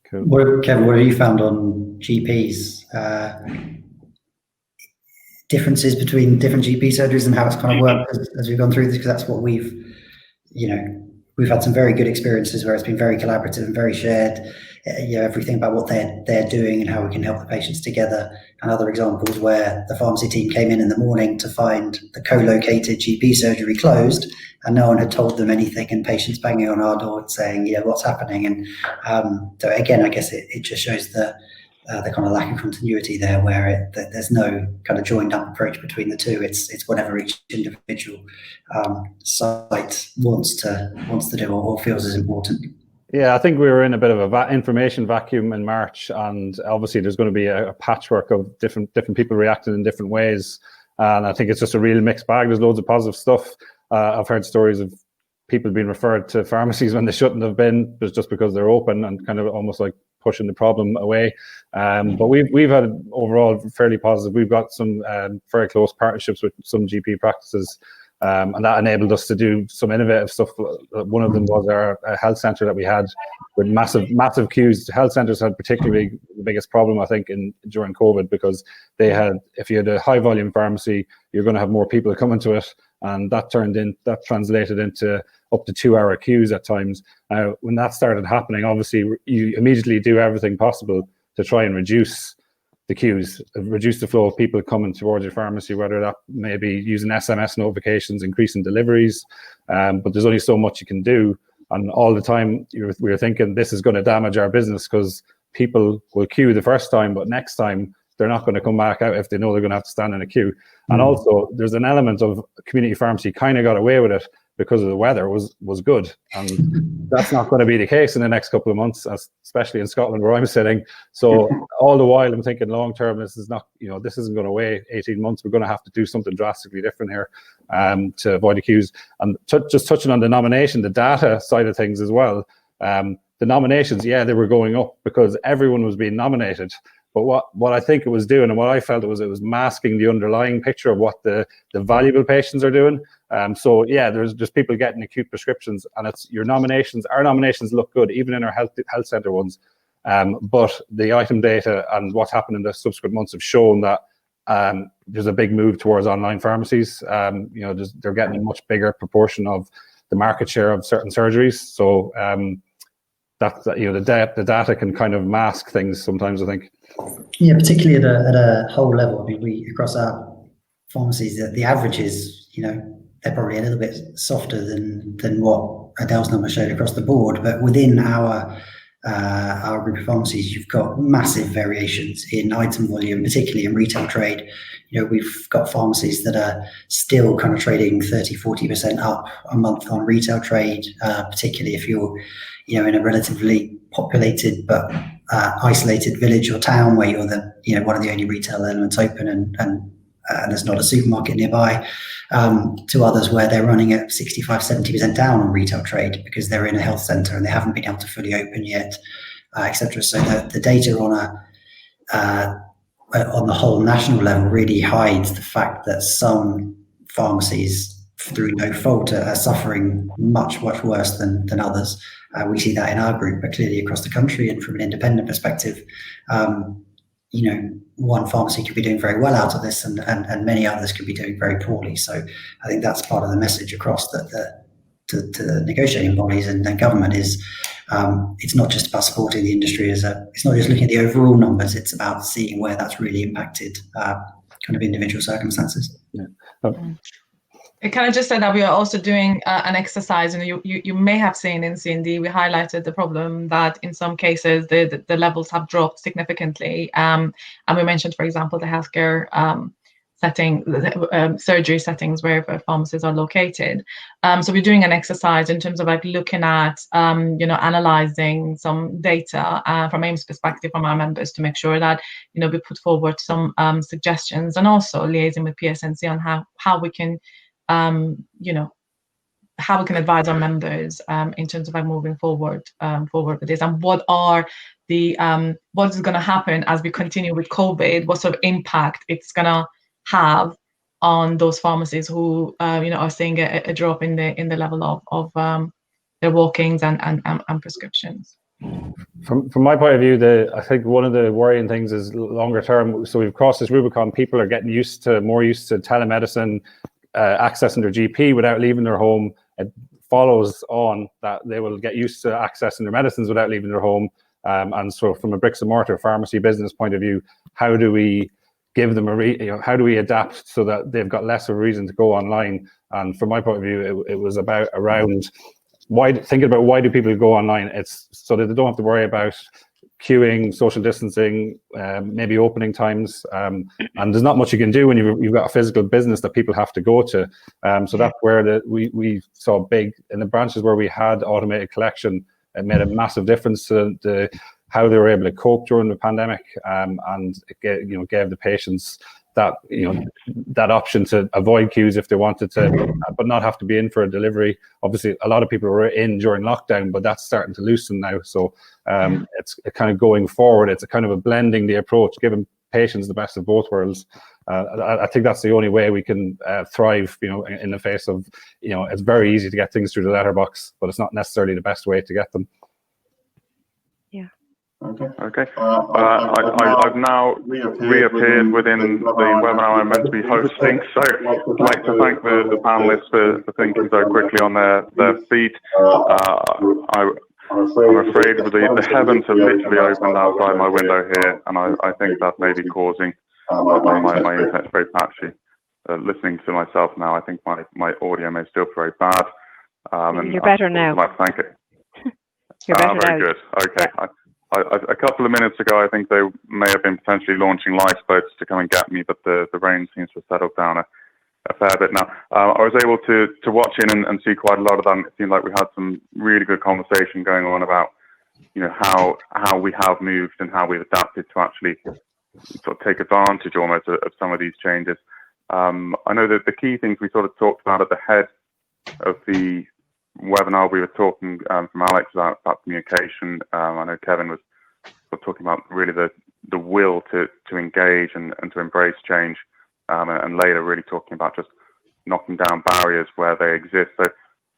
Cool. Kevin, what have you found on GPs? Differences between different GP surgeries and how it's kind of worked as we've gone through this, because that's what we've had some very good experiences where it's been very collaborative and very shared. Everything about what they're doing and how we can help the patients together, and other examples where the pharmacy team came in the morning to find the co-located GP surgery closed and no one had told them anything, and patients banging on our door saying, what's happening? And so again, I guess it just shows the kind of lack of continuity there, where there's no kind of joined up approach between the two. It's whatever each individual site wants to do or feels is important. Yeah, I think we were in a bit of a information vacuum in March, and obviously there's going to be a patchwork of different people reacting in different ways. And I think it's just a real mixed bag. There's loads of positive stuff. I've heard stories of people being referred to pharmacies when they shouldn't have been, but just because they're open, and kind of almost like pushing the problem away. But we've had overall fairly positive. We've got some very close partnerships with some GP practices, and that enabled us to do some innovative stuff. One of them was our health centre that we had with massive queues. Health centres had particularly the biggest problem, I think, during COVID, because they had, if you had a high volume pharmacy, you're going to have more people coming to it, and that translated into up to 2-hour queues at times. When that started happening, obviously you immediately do everything possible to try and reduce the queues, reduce the flow of people coming towards your pharmacy, whether that may be using SMS notifications, increasing deliveries, but there's only so much you can do. And all the time we were thinking this is going to damage our business, because people will queue the first time, but next time they're not going to come back out if they know they're going to have to stand in a queue. And also there's an element of community pharmacy kind of got away with it because of the weather was good, and that's not going to be the case in the next couple of months, especially in Scotland where I'm sitting. So all the while I'm thinking long term, this is not, this isn't going to wait 18 months. We're going to have to do something drastically different here to avoid the queues. And just touching on the nomination, the data side of things as well. The nominations, they were going up because everyone was being nominated. But what I think it was doing, and what I felt it was masking the underlying picture of what the valuable patients are doing. So there's just people getting acute prescriptions, and it's your nominations. Our nominations look good, even in our health centre ones. But the item data and what's happened in the subsequent months have shown that there's a big move towards online pharmacies. They're getting a much bigger proportion of the market share of certain surgeries. So the data can kind of mask things sometimes, I think. Yeah, particularly at a whole level. I mean, we across our pharmacies, the average is, they're probably a little bit softer than what Adele's number showed across the board. But within our group of pharmacies, you've got massive variations in item volume, particularly in retail trade. We've got pharmacies that are still kind of trading 30-40% up a month on retail trade, particularly if you're in a relatively populated but isolated village or town where you're one of the only retail elements open, and there's not a supermarket nearby, to others where they're running at 65-70% down on retail trade because they're in a health centre and they haven't been able to fully open yet, etc. So the data on the whole national level really hides the fact that some pharmacies, through no fault, are suffering much worse than others. We see that in our group, but clearly across the country, and from an independent perspective, one pharmacy could be doing very well out of this, and many others could be doing very poorly. So I think that's part of the message across to the negotiating bodies and the government is it's not just about supporting the industry it's not just looking at the overall numbers, it's about seeing where that's really impacted kind of individual circumstances. It kind of just said that we are also doing an exercise, and you may have seen in C&D, we highlighted the problem that in some cases the levels have dropped significantly. And we mentioned, for example, the healthcare setting, surgery settings where pharmacies are located. So we're doing an exercise in terms of looking at, analyzing some data from AIM's perspective from our members to make sure that, we put forward some suggestions, and also liaising with PSNC on how we can how we can advise our members in terms of like moving forward with this, and what are the what is going to happen as we continue with COVID, what sort of impact it's going to have on those pharmacies who are seeing a drop in the level of their walk-ins and prescriptions. From my point of view, I think one of the worrying things is longer term. So we've crossed this Rubicon. People are getting more used to telemedicine, accessing their GP without leaving their home. It follows on that they will get used to accessing their medicines without leaving their home. And so from a bricks and mortar pharmacy business point of view, how do we give them how do we adapt so that they've got less of a reason to go online? And from my point of view, it was around thinking about why do people go online? It's so that they don't have to worry about queuing, social distancing, maybe opening times, and there's not much you can do when you've got a physical business that people have to go to. So that's where we saw big in the branches where we had automated collection. It made a massive difference to how they were able to cope during the pandemic, and it gave the patients that option to avoid queues if they wanted to, but not have to be in for a delivery. Obviously, a lot of people were in during lockdown, but that's starting to loosen now. So it's kind of going forward. It's a kind of a blending the approach, giving patients the best of both worlds. I think that's the only way we can thrive. In the face of it's very easy to get things through the letterbox, but it's not necessarily the best way to get them. Okay. I've now reappeared within the webinar I'm meant to be hosting, so I'd like to thank the panelists for thinking so quickly on their feet. I'm afraid the heavens have literally opened outside my window here, and I think that may be causing my internet's very patchy. Listening to myself now, I think my audio may still be very bad. And you're better now. I'd like to thank it. You're better now. Very good. Okay. Yeah. A couple of minutes ago, I think they may have been potentially launching lifeboats to come and get me, but the rain seems to have settled down a fair bit now. I was able to watch in and see quite a lot of that, and it seemed like we had some really good conversation going on about how we have moved and how we've adapted to actually sort of take advantage almost of some of these changes. I know that the key things we sort of talked about at the head of the webinar, we were talking from Alex about communication. I know Kevin was talking about really the will to engage and to embrace change, and Leyla really talking about just knocking down barriers where they exist. So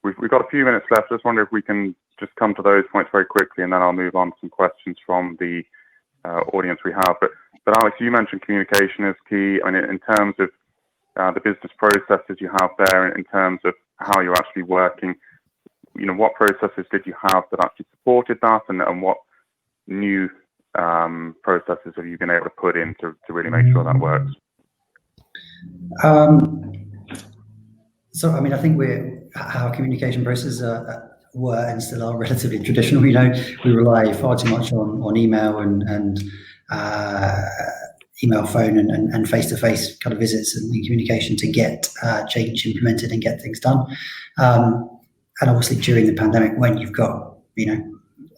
we've got a few minutes left. I just wonder if we can just come to those points very quickly, and then I'll move on to some questions from the audience we have. But Alex, you mentioned communication is key. I mean, in terms of the business processes you have there, in terms of how you're actually working, what processes did you have that actually supported that, and what new processes have you been able to put in to really make sure that works? So, I mean, I think our communication processes were and still are relatively traditional. We rely far too much on email and email, phone, and face-to-face kind of visits and communication to get change implemented and get things done. And obviously during the pandemic, when you've got,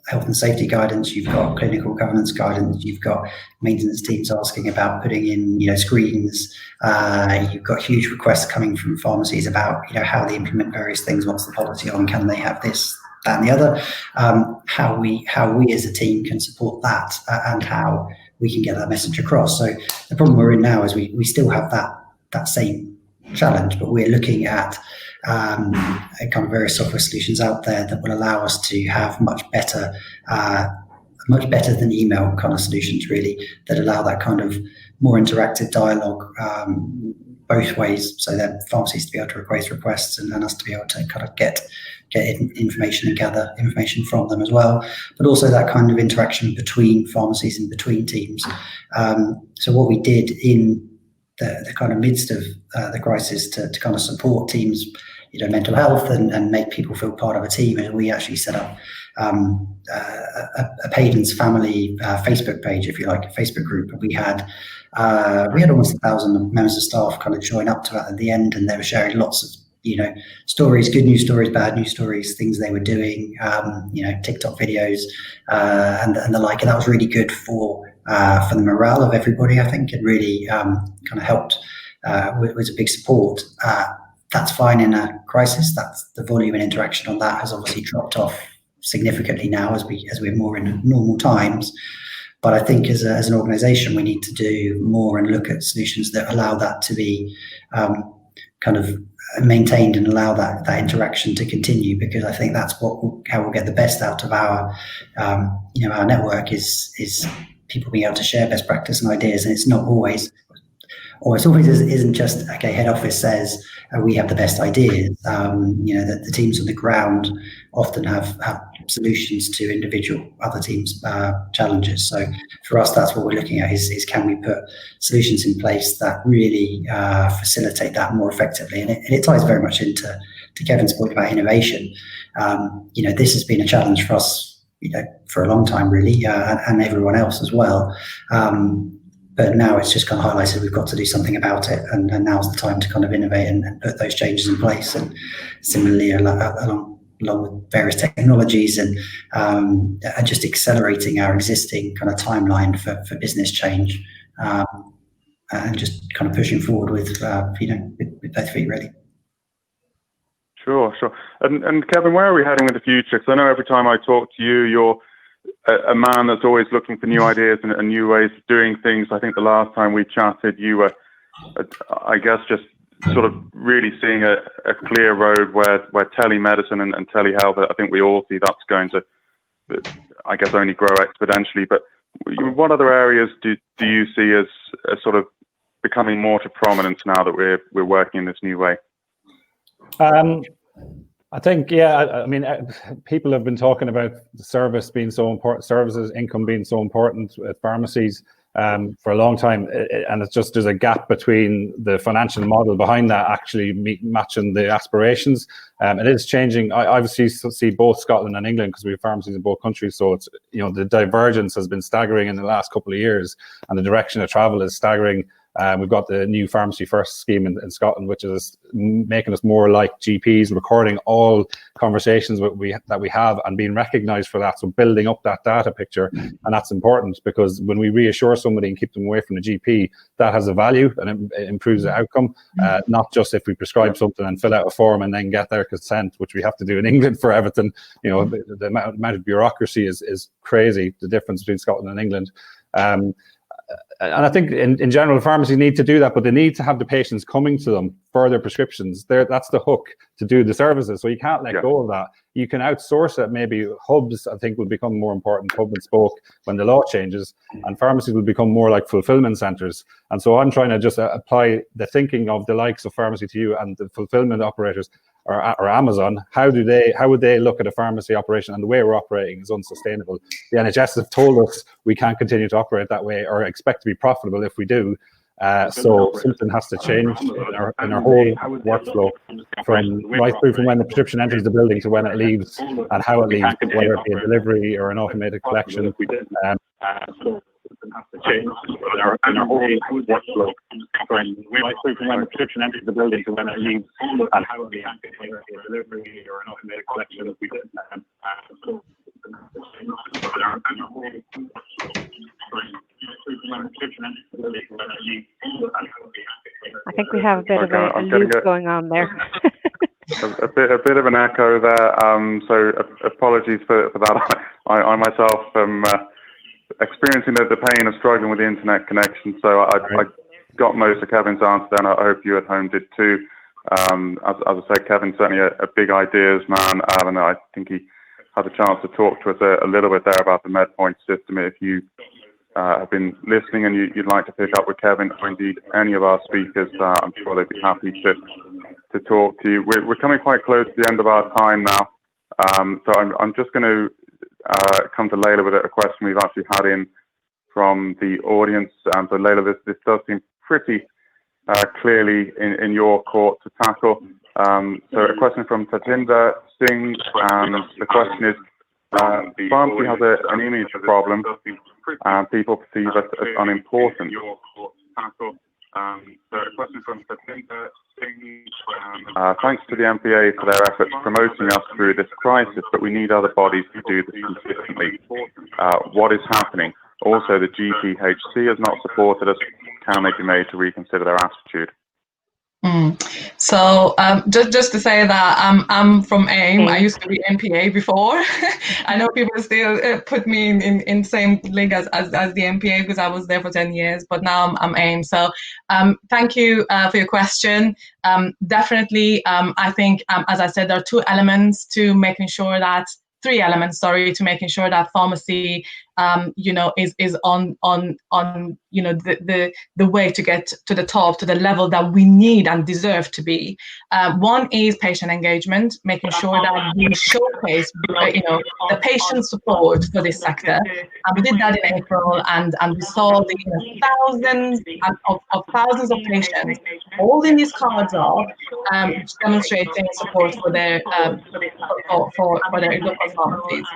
health and safety guidance, you've got clinical governance guidance, you've got maintenance teams asking about putting in, screens, you've got huge requests coming from pharmacies about, how they implement various things, what's the policy on, can they have this, that and the other, how we as a team can support that, and how we can get that message across. So the problem we're in now is we still have that same challenge, but we're looking at kind of various software solutions out there that will allow us to have much better than email kind of solutions, really, that allow that kind of more interactive dialogue both ways, so that pharmacies to be able to raise requests and us to be able to kind of get information and gather information from them as well, but also that kind of interaction between pharmacies and between teams. So what we did in the kind of midst of the crisis to kind of support teams, mental health and make people feel part of a team, and we actually set up a Paydens family Facebook page, if you like, a Facebook group. We had almost 1,000 members of staff kind of join up to that at the end, and they were sharing lots of stories, good news stories, bad news stories, things they were doing, TikTok videos and the like, and that was really good for the morale of everybody, I think, and really kind of helped. Was a big support. That's fine in a crisis. That's the volume and interaction on that has obviously dropped off significantly now as we're more in normal times. But I think as an organisation, we need to do more and look at solutions that allow that to be kind of maintained and allow that interaction to continue, because I think that's how we'll get the best out of our our network is people being able to share best practice and ideas. And it's not always, or it's always isn't just, okay, head office says we have the best ideas. That the teams on the ground often have solutions to individual other teams' challenges. So for us, that's what we're looking at is can we put solutions in place that really facilitate that more effectively? And it ties very much into Kevin's point about innovation. This has been a challenge for us, for a long time, really, and everyone else as well. But now it's just kind of highlighted we've got to do something about it, and now's the time to kind of innovate and put those changes in place. And similarly, along with various technologies and just accelerating our existing kind of timeline for business change, and just kind of pushing forward with both feet, really. Sure. And Kevin, where are we heading with the future? Because I know every time I talk to you, you're a man that's always looking for new ideas and new ways of doing things. I think the last time we chatted, you were, I guess, just sort of really seeing a clear road where telemedicine and telehealth, I think we all see that's going to, I guess, only grow exponentially. But what other areas do you see as sort of becoming more to prominence now that we're working in this new way? I think, I mean, people have been talking about the service being so important, services, income being so important at pharmacies for a long time. And it's just, there's a gap between the financial model behind that actually matching the aspirations. It is changing. I obviously see both Scotland and England because we have pharmacies in both countries. So it's, the divergence has been staggering in the last couple of years, and the direction of travel is staggering. We've got the new Pharmacy First scheme in Scotland, which is making us more like GPs, recording all conversations that we have and being recognised for that. So building up that data picture, and that's important because when we reassure somebody and keep them away from the GP, that has a value and it improves the outcome. Not just if we prescribe something and fill out a form and then get their consent, which we have to do in England for everything. The amount of bureaucracy is crazy. The difference between Scotland and England. And I think in general, pharmacies need to do that, but they need to have the patients coming to them for their prescriptions. That's the hook to do the services. So you can't let go of that. You can outsource it. Maybe hubs, I think, will become more important, hub and spoke, when the law changes, and pharmacies will become more like fulfillment centers. And so I'm trying to just apply the thinking of the likes of Pharmacy to You and the fulfillment operators or Amazon. How would they look at a pharmacy operation? And the way we're operating is unsustainable. The NHS have told us we can't continue to operate that way or expect to be profitable if we do. So something has to change in our whole workflow, right through from when the prescription enters the building to when it leaves and how it leaves, whether it be a delivery or an automated collection. Has to change in our whole workflow, right through from when the prescription enters the building to when it leaves, and how it be acted, whether it be a delivery or an automated collection. I think we have a bit of a loop going on there. a bit of an echo there. So apologies for that. I myself am experiencing the pain of struggling with the internet connection. So I got most of Kevin's answer then. I hope you at home did too. As I said, Kevin's certainly a big ideas man, and I think he had a chance to talk to us a little bit there about the MedPoint system. If you have been listening and you'd like to pick up with Kevin or indeed any of our speakers, I'm sure they'd be happy to talk to you. We're coming quite close to the end of our time now. So I'm just going to come to Leyla with a question we've actually had in from the audience. So Leyla, this does seem pretty clearly in your court to tackle. So a question from Tatinder Singh, and the question is, pharmacy has an image problem and people perceive it as unimportant. So a question from Tatinder Singh. Thanks to the MPA for their efforts promoting us through this crisis, but we need other bodies to do this consistently. What is happening? Also, the GPHC has not supported us. Can they be made to reconsider their attitude? So just to say that I'm from AIM. I used to be MPA before. I know people still put me in same league as the MPA because I was there for 10 years, but now I'm AIM. So thank you for your question. Definitely, I think, as I said, there are three elements, sorry, to making sure that pharmacy, is on the way to get to the top, to the level that we need and deserve to be. One is patient engagement, making sure that we showcase, the patient support for this sector. And we did that in April, and we saw the thousands of patients holding these cards up, demonstrating support for their local pharmacies.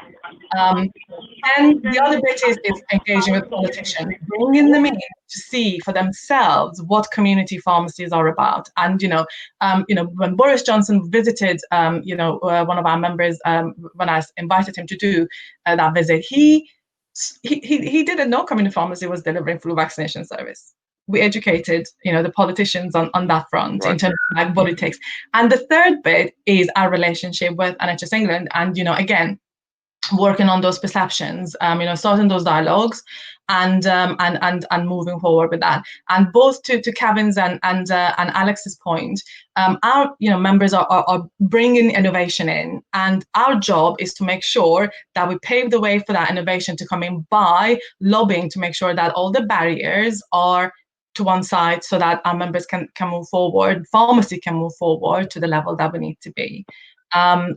And the other bit is engaging with politicians, bringing them in to see for themselves what community pharmacies are about. And when Boris Johnson visited, one of our members, when I invited him to do that visit, he didn't know community pharmacy was delivering flu vaccination service. We educated, the politicians on that front, right, in terms of like what it takes. And the third bit is our relationship with NHS England, and again, working on those perceptions, starting those dialogues, and moving forward with that. And both to Kevin's and Alex's point, our members are bringing innovation in, and our job is to make sure that we pave the way for that innovation to come in by lobbying to make sure that all the barriers are to one side so that our members can move forward, pharmacy can move forward to the level that we need to be.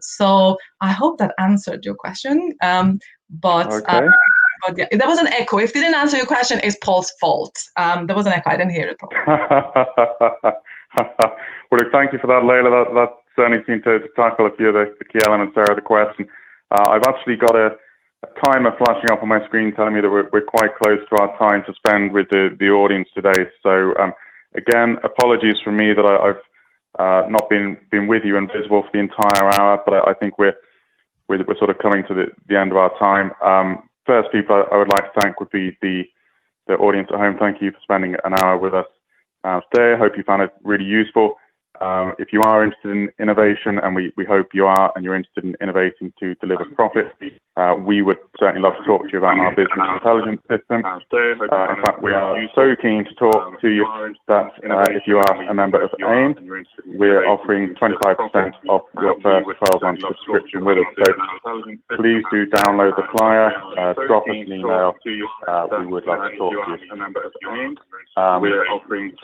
So I hope that answered your question. But yeah, there was an echo. If it didn't answer your question, it's Paul's fault. There was an echo. I didn't hear it properly. Well, thank you for that, Leyla. That certainly seemed to tackle a few of the key elements there of the question. I've actually got a timer flashing up on my screen telling me that we're quite close to our time to spend with the audience today. So again, apologies from me that I've not been with you and visible for the entire hour, but I think we're sort of coming to the end of our time. First people I would like to thank would be the audience at home. Thank you for spending an hour with us today. I hope you found it really useful. If you are interested in innovation, and we hope you are, and you're interested in innovating to deliver profit, we would certainly love to talk to you about our business intelligence system. In fact, we are so keen to talk to you that if you are a member of AIM, we're offering 25% off your first 12-month subscription with us. So please do download the flyer, drop us an email. We would love to talk to you.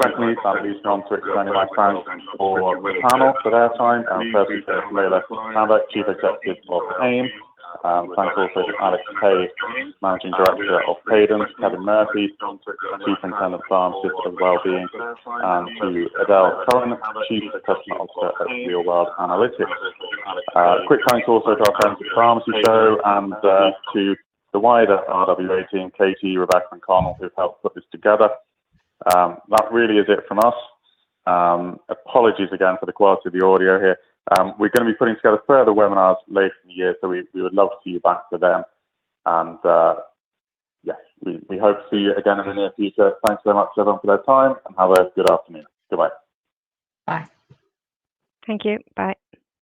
Secondly, that leads me on to extending my thanks for the panel for their time. Firstly, to Leyla and Chief Executive of AIM. Thanks also to Alex Page, Managing Director of Cadence, Kevin Murphy, Superintendent Pharmacist of Wellbeing, and to Adele Cohen, Chief Customer Officer at Real World Analytics. Quick thanks also to our friends at Pharmacy Show and to the wider RWA team, Katie, Rebecca and Connell, who've helped put this together. That really is it from us. Apologies again for the quality of the audio here. We're going to be putting together further webinars later in the year, so we would love to see you back for them. And yes, we hope to see you again in the near future. Thanks so much everyone for their time, and have a good afternoon. Goodbye. Bye. Thank you. Bye.